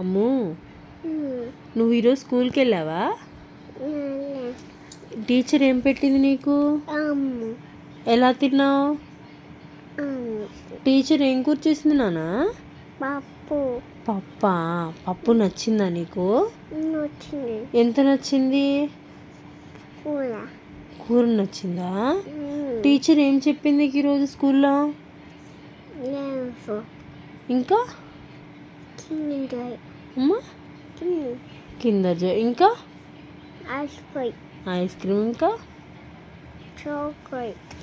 అమ్ము, నువ్వు ఈరోజు స్కూల్కి వెళ్ళావా? టీచర్ ఏం పెట్టింది నీకు? ఎలా తిన్నావు? టీచర్ ఏం కూర చేసింది నాన్న? పప్పా? పప్పు నచ్చిందా నీకు? ఎంత నచ్చింది? కూర నచ్చిందా? టీచర్ ఏం చెప్పింది నీకు ఈరోజు స్కూల్లో? ఇంకా అమ్మా కిందర్ జాయ్, ఇంకా ఐస్ క్రీమ్, ఇంకా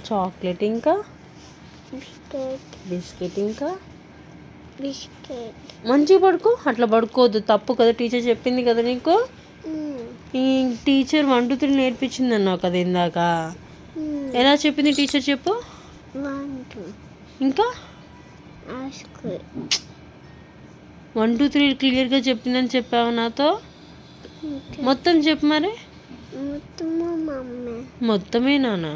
చాక్లెట్, ఇంకా బిస్కెట్, ఇంకా మంచిగా పడుకో. అట్లా పడుకోవద్దు, తప్పు కదా. టీచర్ చెప్పింది కదా నీకు. ఈ టీచర్ 1 2 3 నేర్పించింది అన్నావు కదా ఇందాక. ఎలా చెప్పింది టీచర్ చెప్పు. ఇంకా 1 2 3 క్లియర్గా చెప్పిందని చెప్పావు నాతో. మొత్తం చెప్పు మరి. మొత్తమే నానా.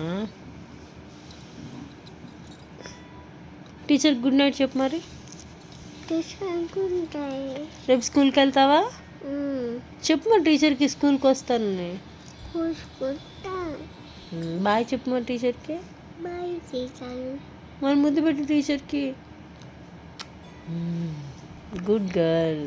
టీచర్ గుడ్ నైట్ చెప్పు మరి. రేపు స్కూల్కి వెళ్తావా? చెప్పు మరి టీచర్కి స్కూల్కి వస్తాను. బాయ్ చెప్పు మరి టీచర్కి. మరి ముద్దు పెట్టు టీచర్కి. Good girl.